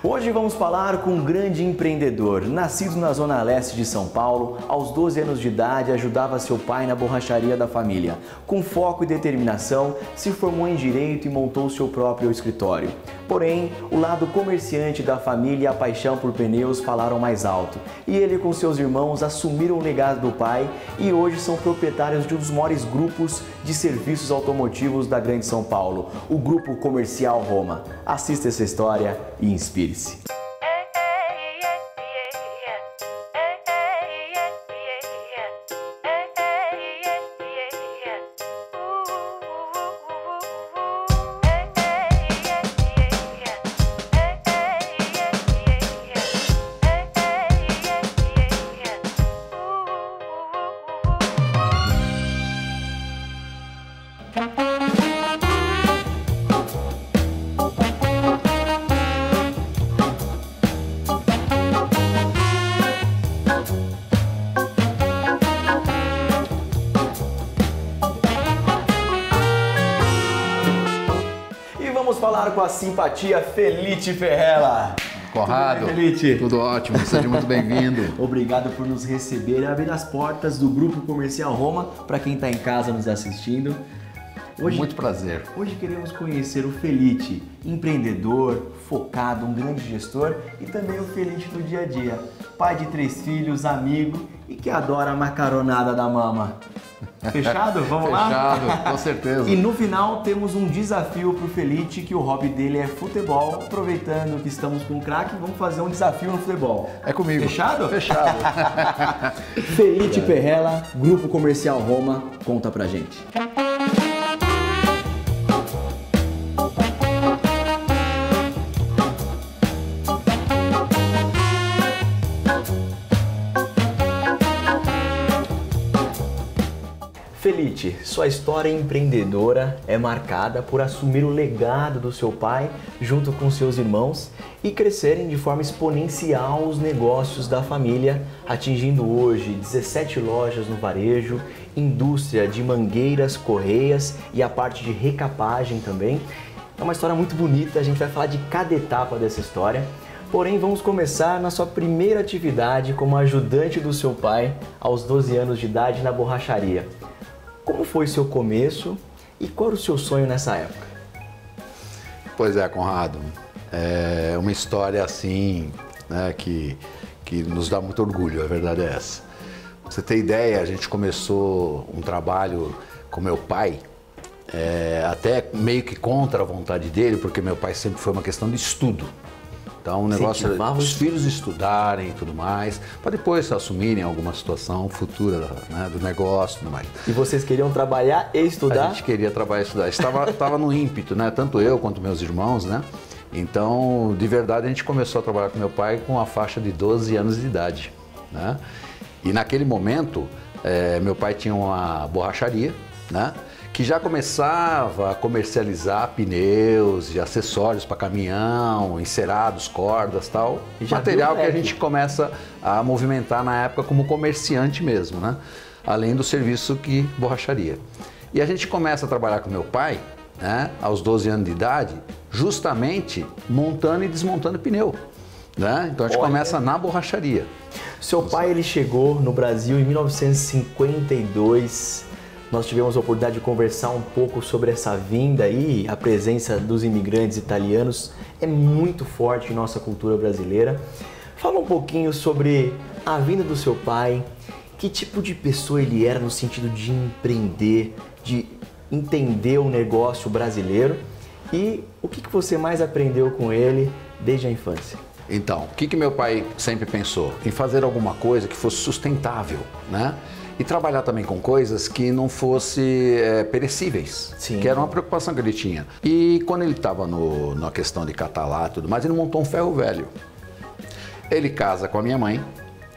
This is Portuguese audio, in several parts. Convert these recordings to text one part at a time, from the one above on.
Hoje vamos falar com um grande empreendedor. Nascido na zona leste de São Paulo, aos 12 anos de idade ajudava seu pai na borracharia da família. Com foco e determinação, se formou em Direito e montou seu próprio escritório. Porém, o lado comerciante da família e a paixão por pneus falaram mais alto. E ele com seus irmãos assumiram o legado do pai e hoje são proprietários de um dos maiores grupos de serviços automotivos da Grande São Paulo, o Grupo Comercial Roma. Assista essa história e inspire-se. Vamos falar com a simpatia Felite Ferrella. Conrado, tudo ótimo, seja muito bem-vindo. Obrigado por nos receber e abrir as portas do Grupo Comercial Roma para quem está em casa nos assistindo. Hoje, muito prazer. Hoje queremos conhecer o Felite, empreendedor, focado, um grande gestor e também o Felite do dia a dia, pai de 3 filhos, amigo e que adora a macaronada da mama. Fechado? Vamos lá? Fechado, com certeza. E no final temos um desafio para o Felite, que o hobby dele é futebol. Aproveitando que estamos com o craque, vamos fazer um desafio no futebol. É comigo. Fechado? Fechado. Felite Ferella, Grupo Comercial Roma, conta pra gente. Felite, sua história empreendedora é marcada por assumir o legado do seu pai junto com seus irmãos e crescerem de forma exponencial os negócios da família, atingindo hoje 17 lojas no varejo, indústria de mangueiras, correias e a parte de recapagem também. É uma história muito bonita, a gente vai falar de cada etapa dessa história. Porém, vamos começar na sua primeira atividade como ajudante do seu pai aos 12 anos de idade na borracharia. Como foi seu começo e qual era o seu sonho nessa época? Pois é, Conrado, é uma história assim, né, que nos dá muito orgulho, a verdade é essa. Pra você ter ideia, a gente começou um trabalho com meu pai, até meio que contra a vontade dele, porque meu pai sempre foi uma questão de estudo. Então o negócio era os filhos estudarem e tudo mais, para depois assumirem alguma situação futura, né, do negócio e tudo mais. E vocês queriam trabalhar e estudar? A gente queria trabalhar e estudar. Estava no ímpeto, né? Tanto eu quanto meus irmãos, né? Então, de verdade, a gente começou a trabalhar com meu pai com a faixa de 12 anos de idade, né? E naquele momento, meu pai tinha uma borracharia, né? Que já começava a comercializar pneus e acessórios para caminhão, encerados, cordas, tal. Material que a gente começa a movimentar na época como comerciante mesmo, né? Além do serviço que borracharia. E a gente começa a trabalhar com meu pai, né? Aos 12 anos de idade, justamente montando e desmontando pneu, né? Então a gente começa na borracharia. Seu pai, ele chegou no Brasil em 1952. Nós tivemos a oportunidade de conversar um pouco sobre essa vinda aí, a presença dos imigrantes italianos é muito forte em nossa cultura brasileira. Fala um pouquinho sobre a vinda do seu pai, que tipo de pessoa ele era no sentido de empreender, de entender o negócio brasileiro e o que você mais aprendeu com ele desde a infância. Então, o que meu pai sempre pensou? Em fazer alguma coisa que fosse sustentável, né? E trabalhar também com coisas que não fossem perecíveis, Sim. Que era uma preocupação que ele tinha. E quando ele estava na questão de catalá e tudo mais, ele montou um ferro velho. Ele casa com a minha mãe,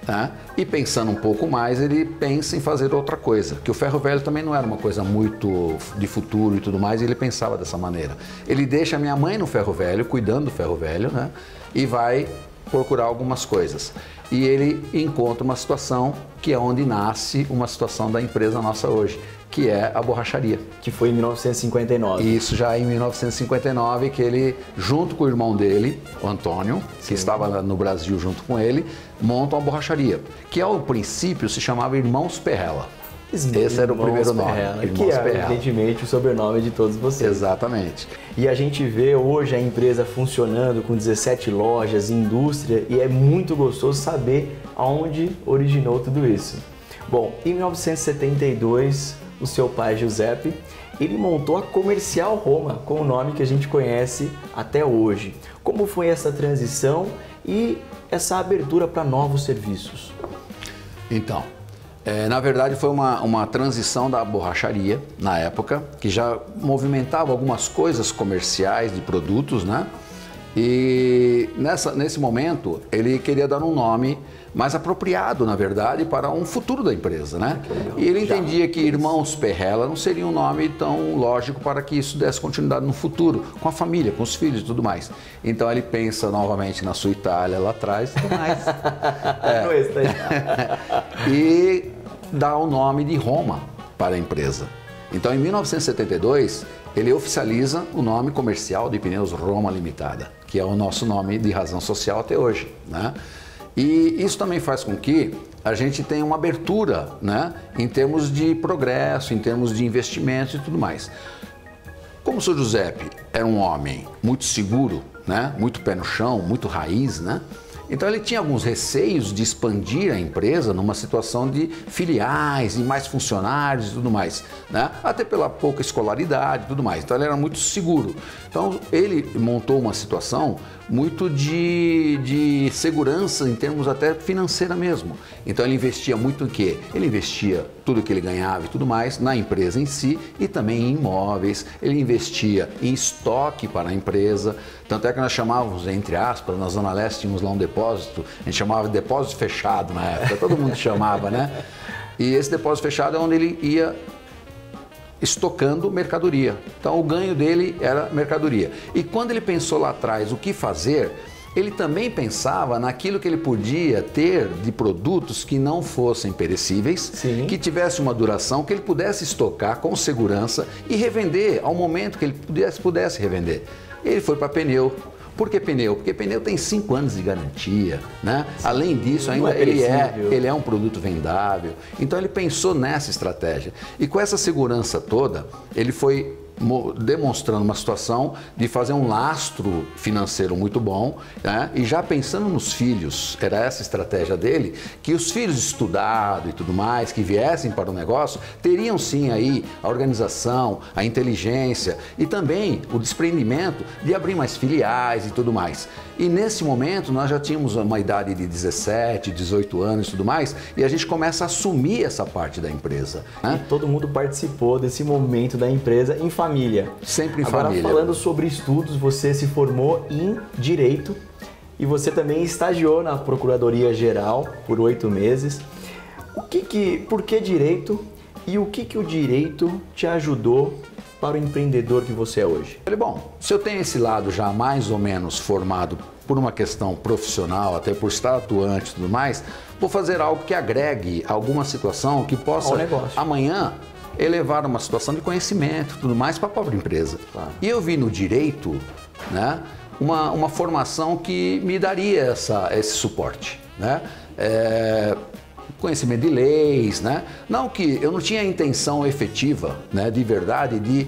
tá? E pensando um pouco mais, ele pensa em fazer outra coisa, que o ferro velho também não era uma coisa muito de futuro e tudo mais, e ele pensava dessa maneira. Ele deixa a minha mãe no ferro velho, cuidando do ferro velho, né? E vai procurar algumas coisas. E ele encontra uma situação que é onde nasce uma situação da empresa nossa hoje, que é a borracharia. Que foi em 1959. Isso já em 1959, que ele, junto com o irmão dele, o Antônio, que estava no Brasil junto com ele, montam a borracharia, que ao princípio se chamava Irmãos Perrella. Esse era o primeiro nome, que é, evidentemente, o sobrenome de todos vocês. Exatamente. E a gente vê hoje a empresa funcionando com 17 lojas, indústria, e é muito gostoso saber aonde originou tudo isso. Bom, em 1972, o seu pai, Giuseppe, ele montou a Comercial Roma, com o nome que a gente conhece até hoje. Como foi essa transição e essa abertura para novos serviços? Então, na verdade foi uma transição da borracharia, na época, que já movimentava algumas coisas comerciais de produtos, né? E nesse momento ele queria dar um nome mais apropriado, na verdade, para um futuro da empresa, né? E ele entendia que Irmãos Perrella não seria um nome tão lógico para que isso desse continuidade no futuro, com a família, com os filhos e tudo mais. Então ele pensa novamente na sua Itália lá atrás e tudo mais. E dá o nome de Roma para a empresa. Então, em 1972, ele oficializa o nome comercial de Pneus Roma Limitada, que é o nosso nome de razão social até hoje, né? E isso também faz com que a gente tenha uma abertura, né, em termos de progresso, em termos de investimentos e tudo mais. Como o Sr. Giuseppe era um homem muito seguro, né, muito pé no chão, muito raiz, né? Então ele tinha alguns receios de expandir a empresa numa situação de filiais e mais funcionários e tudo mais, né? Até pela pouca escolaridade e tudo mais. Então ele era muito seguro. Então ele montou uma situação muito de segurança em termos até financeira mesmo. Então ele investia muito em quê? Ele investia tudo que ele ganhava e tudo mais na empresa em si e também em imóveis. Ele investia em estoque para a empresa. Tanto é que nós chamávamos, entre aspas, na Zona Leste tínhamos lá um depósito, a gente chamava de depósito fechado na época, todo mundo chamava, né? E esse depósito fechado é onde ele ia estocando mercadoria. Então o ganho dele era mercadoria. E quando ele pensou lá atrás o que fazer, ele também pensava naquilo que ele podia ter de produtos que não fossem perecíveis, Sim. que tivesse uma duração, que ele pudesse estocar com segurança e revender ao momento que ele pudesse revender. Ele foi para pneu. Por que pneu? Porque pneu tem 5 anos de garantia, né? Além disso, ainda ele é um produto vendável. Então ele pensou nessa estratégia. E com essa segurança toda, ele foi demonstrando uma situação de fazer um lastro financeiro muito bom, né? E já pensando nos filhos, era essa a estratégia dele, que os filhos estudados e tudo mais, que viessem para o negócio, teriam sim aí a organização, a inteligência e também o desprendimento de abrir mais filiais e tudo mais. E nesse momento nós já tínhamos uma idade de 17, 18 anos e tudo mais, e a gente começa a assumir essa parte da empresa, né? E todo mundo participou desse momento da empresa em família. Sempre em família. família. Agora, falando sobre estudos, você se formou em Direito e você também estagiou na Procuradoria Geral por 8 meses. Por que Direito e o que o Direito te ajudou para o empreendedor que você é hoje? Bom, se eu tenho esse lado já mais ou menos formado por uma questão profissional, até por estar atuante e tudo mais, vou fazer algo que agregue alguma situação que possa amanhã elevar uma situação de conhecimento e tudo mais para a própria empresa. Claro. E eu vi no Direito, né, uma formação que me daria esse suporte, né? Conhecimento de leis, né? Não que eu não tinha a intenção efetiva, né, de verdade, de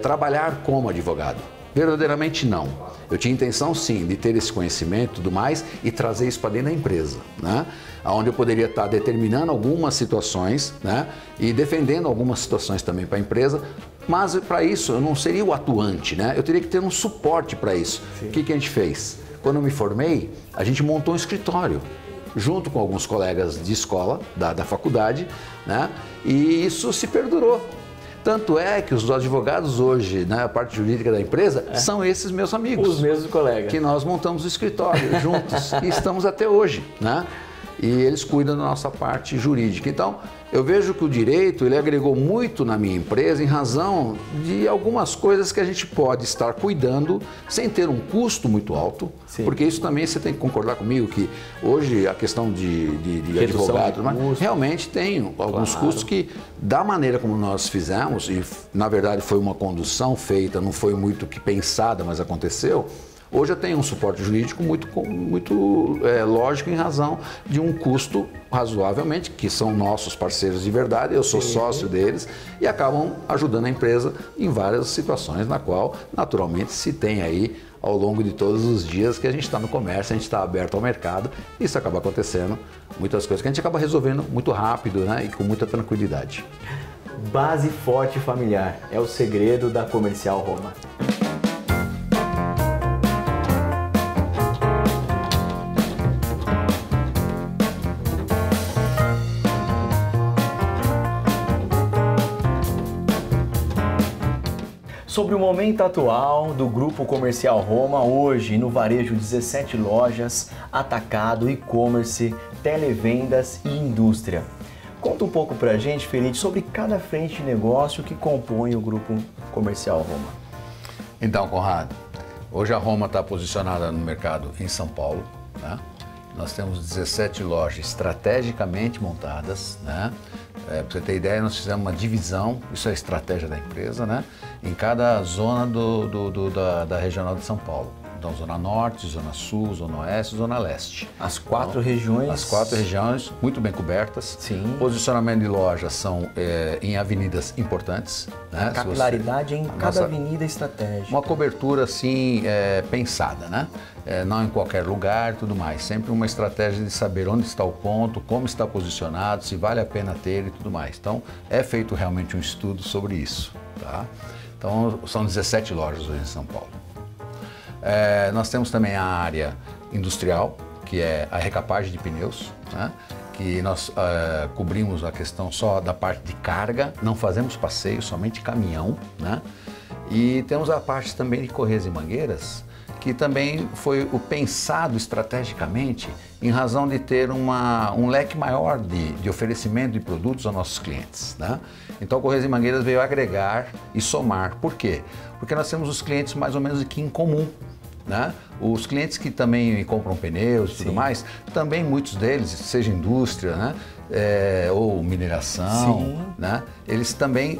trabalhar como advogado. Verdadeiramente não. Eu tinha intenção sim de ter esse conhecimento e tudo mais e trazer isso para dentro da empresa, né? Onde eu poderia estar determinando algumas situações, né, e defendendo algumas situações também para a empresa, mas para isso eu não seria o atuante, né? Eu teria que ter um suporte para isso. Sim. O que a gente fez? Quando eu me formei, a gente montou um escritório junto com alguns colegas de escola, da faculdade, né? E isso se perdurou. Tanto é que os advogados hoje, né, a parte jurídica da empresa, são esses meus amigos. Os mesmos colegas. Que nós montamos o escritório juntos e estamos até hoje, né? e eles cuidam da nossa parte jurídica. Então, eu vejo que o direito ele agregou muito na minha empresa em razão de algumas coisas que a gente pode estar cuidando sem ter um custo muito alto, sim, porque isso também você tem que concordar comigo que hoje a questão de advogado realmente tem alguns custos que, da maneira como nós fizemos, e na verdade foi uma condução feita, não foi muito que pensada, mas aconteceu. Hoje eu tenho um suporte jurídico muito lógico em razão de um custo razoavelmente, que são nossos parceiros de verdade, eu sou sócio deles e acabam ajudando a empresa em várias situações na qual naturalmente se tem aí ao longo de todos os dias que a gente está no comércio, a gente está aberto ao mercado, isso acaba acontecendo, muitas coisas que a gente acaba resolvendo muito rápido, né, e com muita tranquilidade. Base forte familiar é o segredo da Comercial Roma. Sobre o momento atual do Grupo Comercial Roma, hoje no varejo 17 lojas, atacado, e-commerce, televendas e indústria. Conta um pouco pra gente, Felipe, sobre cada frente de negócio que compõe o Grupo Comercial Roma. Então, Conrado, hoje a Roma está posicionada no mercado em São Paulo, né? Nós temos 17 lojas estrategicamente montadas, né? Para você ter ideia, nós fizemos uma divisão, isso é a estratégia da empresa, né? Em cada zona da regional de São Paulo. Então, Zona Norte, Zona Sul, Zona Oeste, Zona Leste. As quatro regiões? As 4 regiões, muito bem cobertas. Sim. Posicionamento de lojas são em avenidas importantes. Né? A capilaridade em cada avenida estratégica. Uma cobertura, assim, pensada, né? Não em qualquer lugar e tudo mais. Sempre uma estratégia de saber onde está o ponto, como está posicionado, se vale a pena ter e tudo mais. Então, é feito realmente um estudo sobre isso, tá? Então, são 17 lojas hoje em São Paulo. Nós temos também a área industrial, que é a recapagem de pneus, né? Que nós cobrimos a questão só da parte de carga, não fazemos passeio, somente caminhão, né? E temos a parte também de correias e mangueiras, que também foi o pensado estrategicamente em razão de ter um leque maior de oferecimento de produtos aos nossos clientes, né? Então, Correias e Mangueiras veio agregar e somar. Por quê? Porque nós temos os clientes mais ou menos aqui em comum, né? Os clientes que também compram pneus e tudo mais, também muitos deles, seja indústria, né? Ou mineração, né? Eles também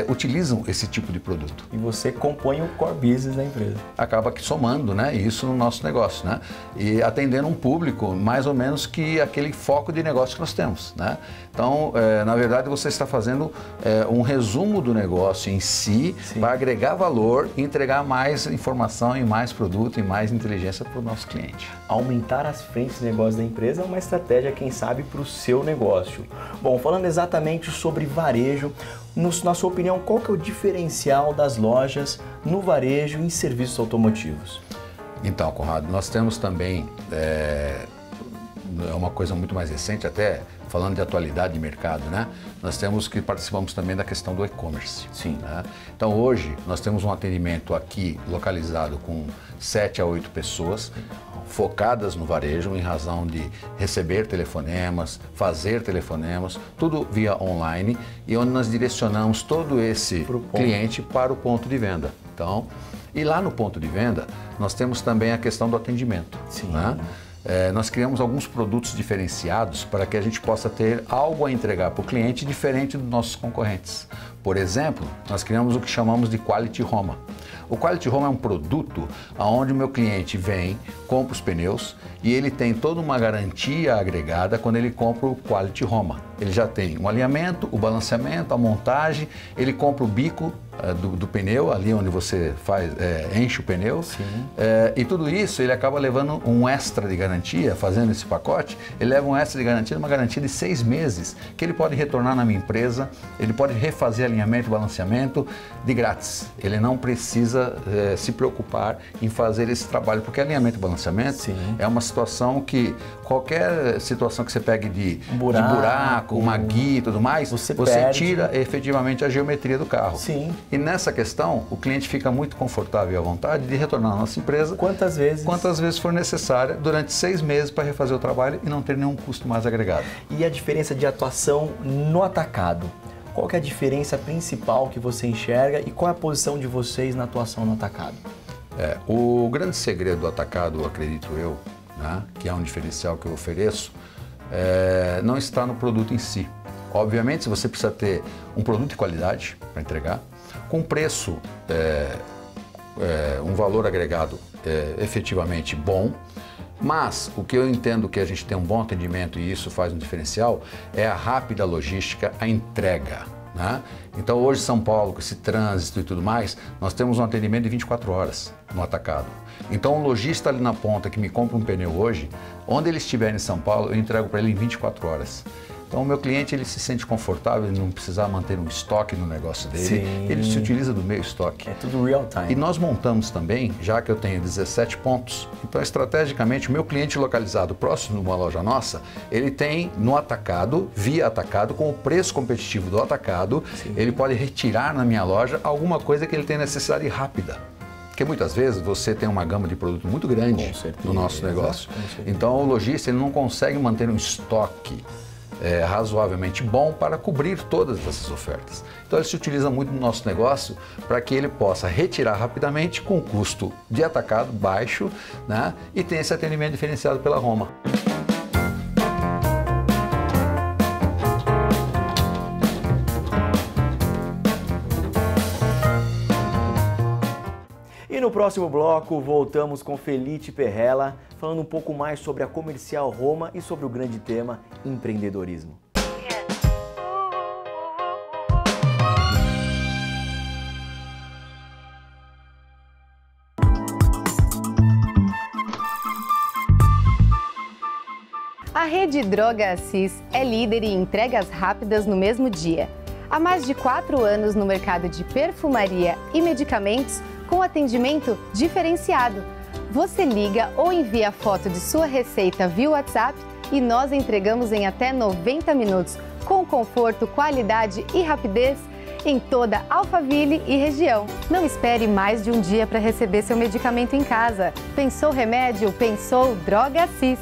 utilizam esse tipo de produto. E você compõe o core business da empresa. Acaba que somando, né? Isso no nosso negócio, né? E atendendo um público mais ou menos que aquele foco de negócio que nós temos, né? Então, na verdade, você está fazendo um resumo do negócio em si, para agregar valor e entregar mais informação e mais produto e mais inteligência para o nosso cliente. Aumentar as frentes de negócio da empresa é uma estratégia, quem sabe, para o seu negócio. Bom, falando exatamente sobre varejo, na sua opinião, qual que é o diferencial das lojas no varejo e em serviços automotivos? Então, Conrado, nós temos também, é uma coisa muito mais recente, até falando de atualidade de mercado, né? Nós participamos também da questão do e-commerce. Sim. Né? Então, hoje, nós temos um atendimento aqui localizado com 7 a 8 pessoas, focadas no varejo, em razão de receber telefonemas, fazer telefonemas, tudo via online, e onde nós direcionamos todo esse cliente para o ponto de venda. Então, e lá no ponto de venda, nós temos também a questão do atendimento. Sim. Né? Nós criamos alguns produtos diferenciados para que a gente possa ter algo a entregar para o cliente diferente dos nossos concorrentes. Por exemplo, nós criamos o que chamamos de Quality Roma. O Quality Roma é um produto onde o meu cliente vem, compra os pneus e ele tem toda uma garantia agregada quando ele compra o Quality Roma. Ele já tem um alinhamento, o balanceamento, a montagem, ele compra o bico do pneu, ali onde você enche o pneu. E tudo isso ele acaba levando um extra de garantia, fazendo esse pacote, ele leva um extra de garantia, uma garantia de 6 meses, que ele pode retornar na minha empresa, ele pode refazer alinhamento e balanceamento de grátis. Ele não precisa se preocupar em fazer esse trabalho, porque alinhamento e balanceamento é uma situação que, qualquer situação que você pegue de buraco, uma guia e tudo mais, você tira efetivamente a geometria do carro. E nessa questão, o cliente fica muito confortável e à vontade de retornar à nossa empresa Quantas vezes? Quantas vezes for necessária durante 6 meses para refazer o trabalho e não ter nenhum custo mais agregado. E a diferença de atuação no atacado? Qual que é a diferença principal que você enxerga e qual é a posição de vocês na atuação no atacado? O grande segredo do atacado, acredito eu, né, que é um diferencial que eu ofereço, não está no produto em si. Obviamente, você precisa ter um produto de qualidade para entregar, com preço, um valor agregado efetivamente bom, mas o que eu entendo que a gente tem um bom atendimento e isso faz um diferencial é a rápida logística, a entrega. Né? Então hoje São Paulo, com esse trânsito e tudo mais, nós temos um atendimento de 24 horas no atacado. Então o lojista ali na ponta que me compra um pneu hoje, onde ele estiver em São Paulo, eu entrego para ele em 24 horas. Então o meu cliente ele se sente confortável em não precisar manter um estoque no negócio dele, Sim. Ele se utiliza do meu estoque. É tudo real time. E nós montamos também, já que eu tenho 17 pontos, então estrategicamente o meu cliente localizado próximo de uma loja nossa, ele tem no atacado, via atacado, com o preço competitivo do atacado, Sim. Ele pode retirar na minha loja alguma coisa que ele tem necessidade rápida. Porque muitas vezes você tem uma gama de produto muito grande no nosso negócio. Então o lojista ele não consegue manter um estoque razoavelmente bom para cobrir todas essas ofertas. Então ele se utiliza muito no nosso negócio para que ele possa retirar rapidamente com custo de atacado baixo, né, e tem esse atendimento diferenciado pela Roma. E no próximo bloco voltamos com Felice Perrella, falando um pouco mais sobre a Comercial Roma e sobre o grande tema empreendedorismo. A rede Droga Assis é líder em entregas rápidas no mesmo dia. Há mais de 4 anos no mercado de perfumaria e medicamentos com atendimento diferenciado. Você liga ou envia a foto de sua receita via WhatsApp e nós entregamos em até 90 minutos, com conforto, qualidade e rapidez em toda Alphaville e região. Não espere mais de um dia para receber seu medicamento em casa. Pensou remédio? Pensou Droga Assis.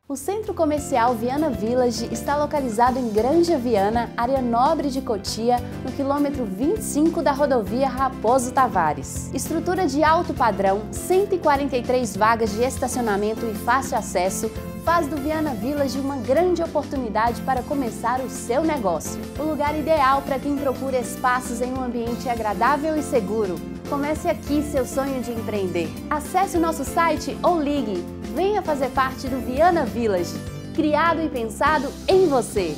O Centro Comercial Viana Village está localizado em Granja Viana, área nobre de Cotia, no quilômetro 25 da rodovia Raposo Tavares. Estrutura de alto padrão, 143 vagas de estacionamento e fácil acesso, faz do Viana Village uma grande oportunidade para começar o seu negócio. O lugar ideal para quem procura espaços em um ambiente agradável e seguro. Comece aqui seu sonho de empreender. Acesse o nosso site ou ligue. Venha fazer parte do Viana Village, criado e pensado em você.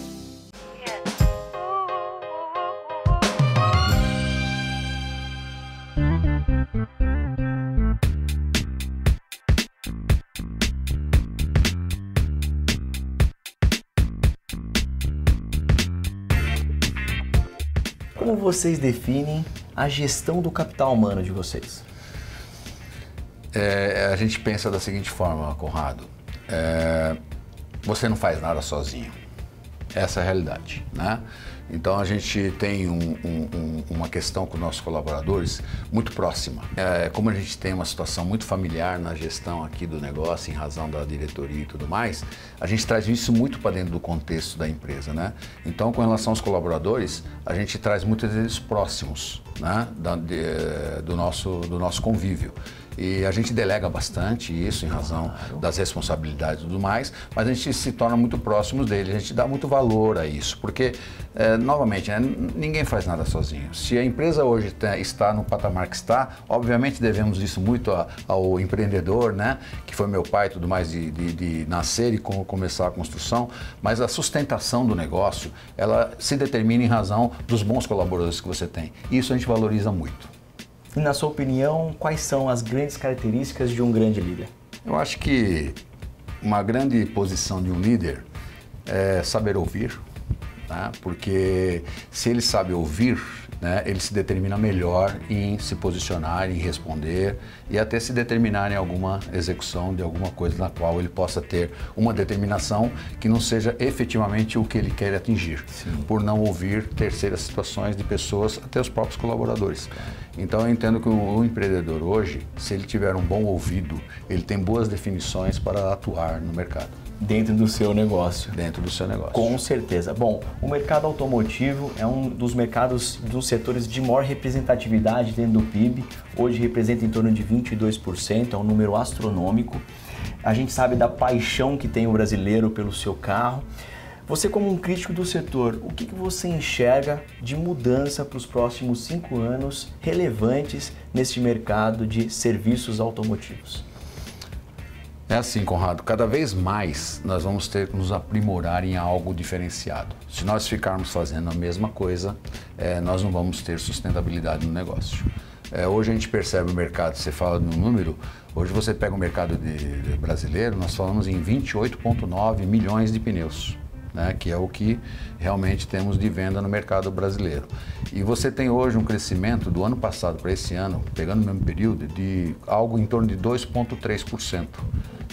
Como vocês definem a gestão do capital humano de vocês? A gente pensa da seguinte forma, Conrado, você não faz nada sozinho, essa é a realidade, né? Então a gente tem uma questão com nossos colaboradores muito próxima. Como a gente tem uma situação muito familiar na gestão aqui do negócio, em razão da diretoria e tudo mais, a gente traz isso muito para dentro do contexto da empresa, né? Então, com relação aos colaboradores, a gente traz muitos deles próximos, né, do nosso convívio. E a gente delega bastante isso em razão das responsabilidades e tudo mais, mas a gente se torna muito próximos dele, a gente dá muito valor a isso, porque, novamente, né, ninguém faz nada sozinho. Se a empresa hoje está no patamar que está, obviamente devemos isso muito ao empreendedor, né, que foi meu pai e tudo mais, de nascer e começar a construção, mas a sustentação do negócio, ela se determina em razão dos bons colaboradores que você tem. E isso a gente valoriza muito. E na sua opinião, quais são as grandes características de um grande líder? Eu acho que uma grande posição de um líder é saber ouvir, né? Porque se ele sabe ouvir, né, ele se determina melhor em se posicionar, em responder e até se determinar em alguma execução de alguma coisa na qual ele possa ter uma determinação que não seja efetivamente o que ele quer atingir, por não ouvir terceiras situações de pessoas, até os próprios colaboradores. Então eu entendo que o empreendedor hoje, se ele tiver um bom ouvido, ele tem boas definições para atuar no mercado. Dentro do seu negócio. Dentro do seu negócio. Com certeza. Bom, o mercado automotivo é um dos mercados, dos setores de maior representatividade dentro do PIB. Hoje representa em torno de 22%, é um número astronômico. A gente sabe da paixão que tem o brasileiro pelo seu carro. Você, como um crítico do setor, o que você enxerga de mudança para os próximos 5 anos relevantes neste mercado de serviços automotivos? É assim, Conrado, cada vez mais nós vamos ter que nos aprimorar em algo diferenciado. Se nós ficarmos fazendo a mesma coisa, nós não vamos ter sustentabilidade no negócio. Hoje a gente percebe o mercado, você fala no número, hoje você pega o mercado brasileiro, nós falamos em 28,9 milhões de pneus, né, que é o que realmente temos de venda no mercado brasileiro. E você tem hoje um crescimento do ano passado para esse ano, pegando o mesmo período, de algo em torno de 2,3%.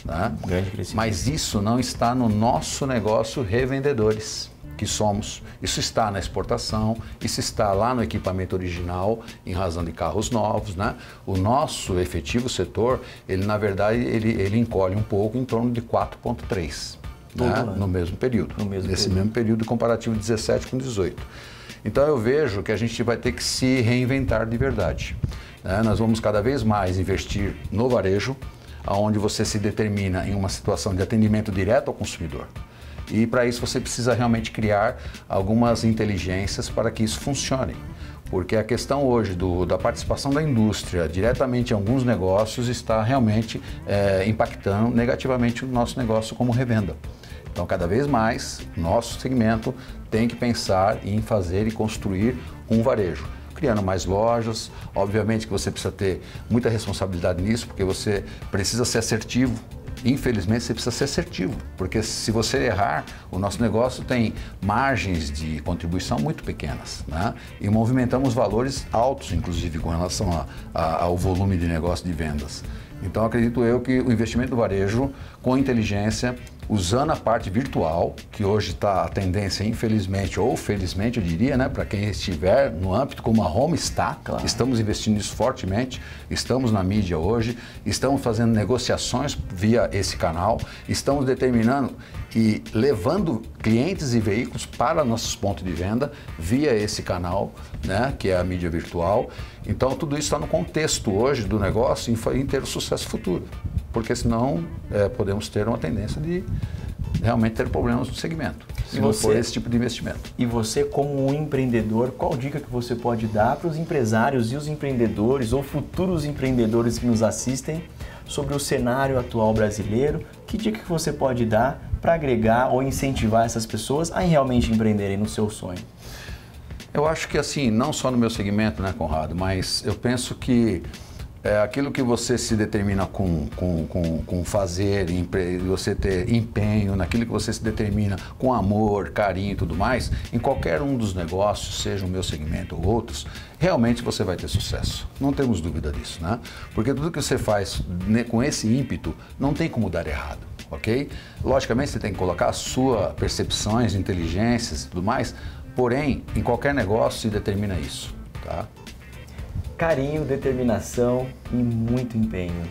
Né? Grande crescimento. Mas isso não está no nosso negócio revendedores, que somos. Isso está na exportação, isso está lá no equipamento original, em razão de carros novos, né? O nosso efetivo setor, ele na verdade, ele encolhe um pouco em torno de 4,3%. Né? No mesmo período, nesse mesmo período comparativo 17 com 18. Então eu vejo que a gente vai ter que se reinventar de verdade. Né? Nós vamos cada vez mais investir no varejo, onde você se determina em uma situação de atendimento direto ao consumidor. E para isso você precisa realmente criar algumas inteligências para que isso funcione. Porque a questão hoje da participação da indústria diretamente em alguns negócios está realmente impactando negativamente o nosso negócio como revenda. Então, cada vez mais, nosso segmento tem que pensar em fazer e construir um varejo. Criando mais lojas, obviamente que você precisa ter muita responsabilidade nisso, porque você precisa ser assertivo. Infelizmente, você precisa ser assertivo, porque se você errar, o nosso negócio tem margens de contribuição muito pequenas, né? E movimentamos valores altos, inclusive, com relação ao volume de negócio de vendas. Então, acredito eu que o investimento do varejo, com inteligência, usando a parte virtual, que hoje está a tendência, infelizmente, ou felizmente, eu diria, né, para quem estiver no âmbito como a Home está, claro. Estamos investindo nisso fortemente, estamos na mídia hoje, estamos fazendo negociações via esse canal, estamos determinando e levando clientes e veículos para nossos pontos de venda via esse canal, né, que é a mídia virtual. Então, tudo isso está no contexto hoje do negócio em ter o sucesso futuro, porque senão podemos ter uma tendência de realmente ter problemas no segmento, se não for esse tipo de investimento. E você, como um empreendedor, qual dica que você pode dar para os empresários e os empreendedores ou futuros empreendedores que nos assistem sobre o cenário atual brasileiro? Que dica que você pode dar para agregar ou incentivar essas pessoas a realmente empreenderem no seu sonho? Eu acho que assim, não só no meu segmento, né, Conrado, mas eu penso que aquilo que você se determina com fazer, você ter empenho, naquilo que você se determina com amor, carinho e tudo mais, em qualquer um dos negócios, seja o meu segmento ou outros, realmente você vai ter sucesso. Não temos dúvida disso, né? Porque tudo que você faz com esse ímpeto não tem como dar errado, ok? Logicamente você tem que colocar as suas percepções, inteligências e tudo mais, porém, em qualquer negócio se determina isso, tá? Carinho, determinação e muito empenho.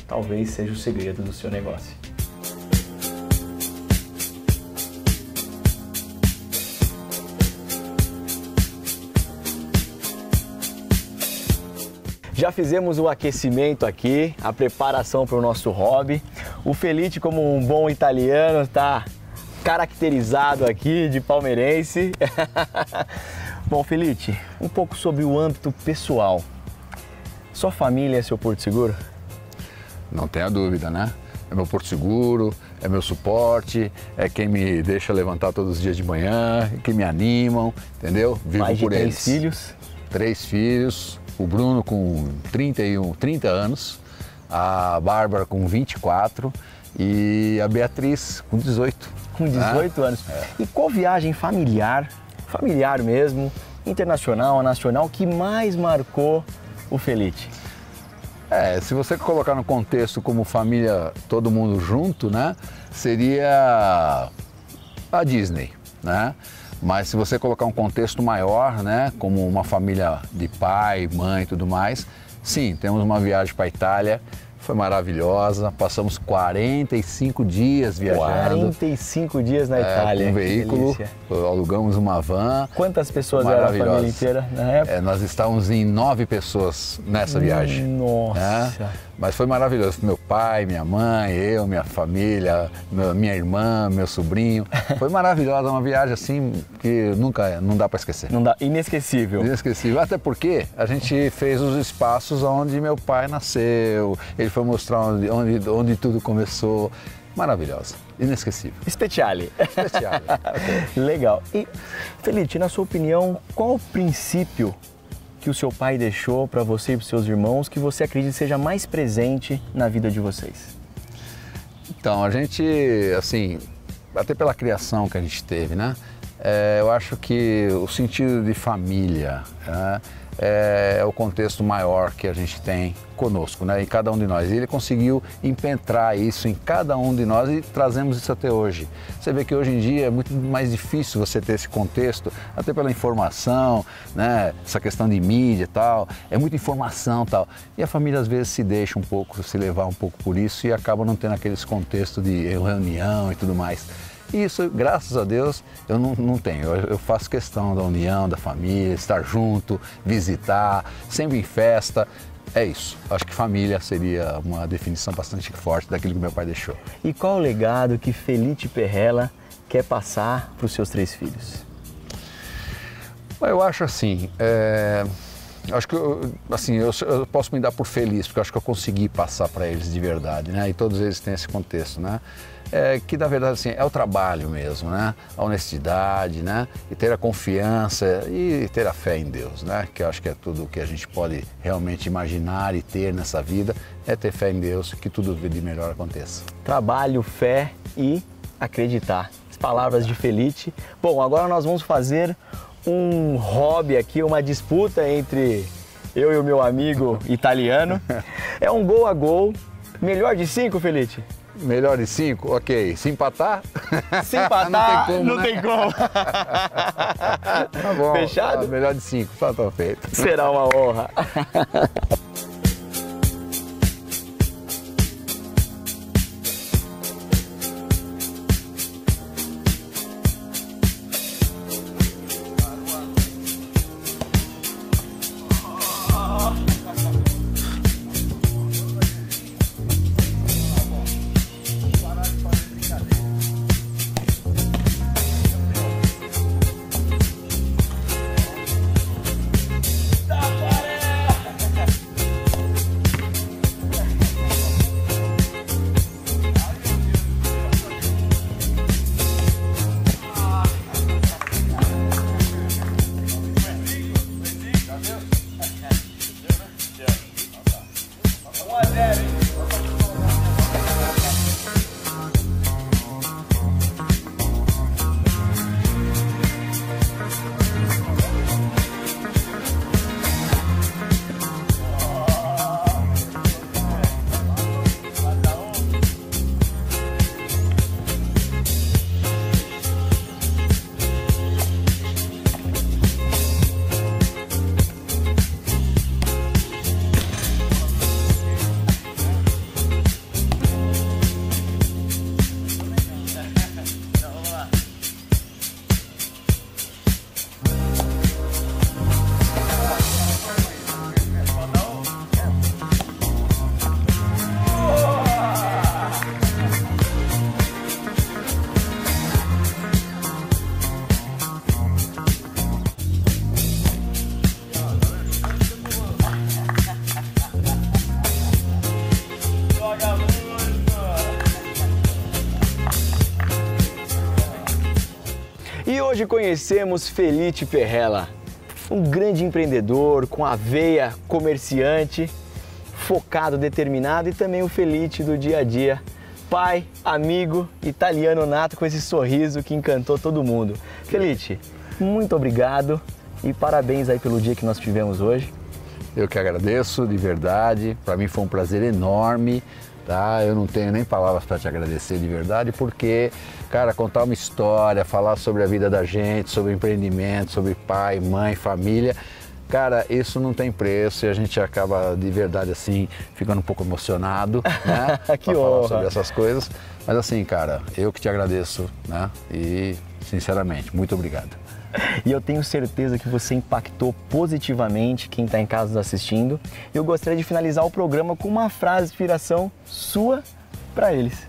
Talvez seja o segredo do seu negócio. Já fizemos o aquecimento aqui, a preparação para o nosso hobby. O Felice, como um bom italiano, está caracterizado aqui de palmeirense. Bom, Felice, um pouco sobre o âmbito pessoal. Sua família é seu porto seguro? Não tenha dúvida, né? É meu porto seguro, é meu suporte, é quem me deixa levantar todos os dias de manhã, quem me animam, entendeu? Vivo Mais de por 3 eles. filhos? 3 filhos, o Bruno com 30 anos, a Bárbara com 24 e a Beatriz com 18. Com 18 anos. E qual viagem familiar mesmo, internacional, nacional, que mais marcou o Felitti? Se você colocar no contexto como família, todo mundo junto, né, seria a Disney, né? Mas se você colocar um contexto maior, né, como uma família de pai, mãe e tudo mais, sim, temos uma viagem para a Itália, foi maravilhosa, passamos 45 dias viajando. 45 dias na Itália. Com um veículo, alugamos uma van. Quantas pessoas era a família inteira na época? Nós estávamos em 9 pessoas nessa viagem. Nossa! Mas foi maravilhoso. Meu pai, minha mãe, eu, minha família, minha irmã, meu sobrinho. Foi maravilhosa, uma viagem assim que não dá para esquecer. Não dá, inesquecível. Inesquecível, até porque a gente fez os espaços onde meu pai nasceu, ele foi mostrar onde tudo começou. Maravilhosa, inesquecível. Speciale. Speciale. Legal. E, Felitti, na sua opinião, qual o princípio que o seu pai deixou para você e para os seus irmãos que você acredita seja mais presente na vida de vocês? Então, a gente, assim, até pela criação que a gente teve, né? Eu acho que o sentido de família, né, é o contexto maior que a gente tem conosco, né, em cada um de nós. E ele conseguiu impentrar isso em cada um de nós e trazemos isso até hoje. Você vê que hoje em dia é muito mais difícil você ter esse contexto, até pela informação, né, essa questão de mídia e tal, é muita informação e tal. E a família às vezes se deixa um pouco, se levar um pouco por isso e acaba não tendo aqueles contextos de reunião e tudo mais. E isso, graças a Deus, eu não tenho. Eu faço questão da união, da família, estar junto, visitar, sempre em festa. É isso. Acho que família seria uma definição bastante forte daquilo que meu pai deixou. E qual o legado que Felitti Perrella quer passar para os seus 3 filhos? Eu acho assim, acho que eu posso me dar por feliz, porque eu acho que eu consegui passar para eles de verdade, né? E todos eles têm esse contexto, né? Que na verdade assim, é o trabalho mesmo, né? A honestidade, né? E ter a confiança e ter a fé em Deus, né? Que eu acho que é tudo o que a gente pode realmente imaginar e ter nessa vida, é ter fé em Deus, que tudo de melhor aconteça. Trabalho, fé e acreditar. As palavras de Felitti. Bom, agora nós vamos fazer um hobby aqui, uma disputa entre eu e o meu amigo italiano. É um gol a gol. Melhor de 5, Felitti? Melhor de 5? Ok. Se empatar? Se empatar, não tem como. Tá bom. Fechado? Melhor de 5. Tá feito. Será uma honra. E hoje conhecemos Felitti Perrella, um grande empreendedor com a veia comerciante, focado, determinado, e também o Felitti do dia a dia, pai, amigo, italiano nato com esse sorriso que encantou todo mundo. Felice, muito obrigado e parabéns aí pelo dia que nós tivemos hoje. Eu que agradeço, de verdade. Para mim foi um prazer enorme, tá? Eu não tenho nem palavras para te agradecer de verdade, porque, cara, contar uma história, falar sobre a vida da gente, sobre empreendimento, sobre pai, mãe, família, cara, isso não tem preço e a gente acaba de verdade assim ficando um pouco emocionado, né? Que pra honra. falar sobre essas coisas. Mas assim, cara, eu que te agradeço, né? E sinceramente, muito obrigado. E eu tenho certeza que você impactou positivamente quem está em casa nos assistindo. Eu gostaria de finalizar o programa com uma frase de inspiração sua para eles.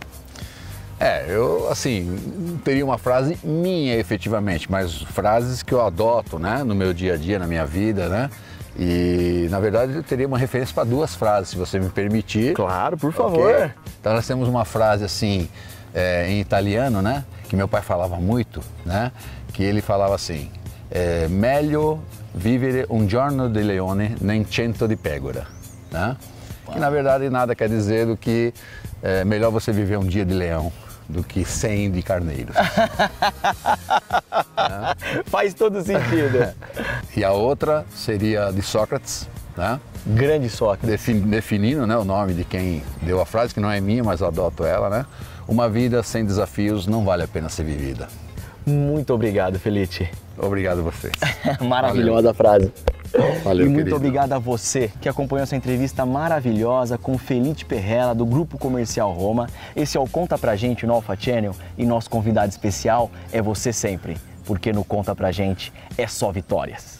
Eu, assim, teria uma frase minha efetivamente, mas frases que eu adoto, né, no meu dia a dia, na minha vida, né? E, na verdade, eu teria uma referência para duas frases, se você me permitir. Claro, por favor. Okay? Então, nós temos uma frase, assim, em italiano, né, que meu pai falava muito, né, que ele falava assim, meglio vivere un giorno di leone nem 100 di pecora, né? Que, na verdade, nada quer dizer do que melhor você viver um dia de leão do que 100 de carneiros. Faz todo sentido. E a outra seria de Sócrates, né? Grande Sócrates. Definindo, né, o nome de quem deu a frase, que não é minha, mas eu adoto ela, né? Uma vida sem desafios não vale a pena ser vivida. Muito obrigado, Felice. Obrigado a vocês. Maravilhosa a frase. Valeu, e muito querido. obrigado a você que acompanhou essa entrevista maravilhosa com Felice Perrella, do Grupo Comercial Roma. Esse é o Conta Pra Gente no Alpha Channel e nosso convidado especial é você sempre, porque no Conta Pra Gente é só vitórias.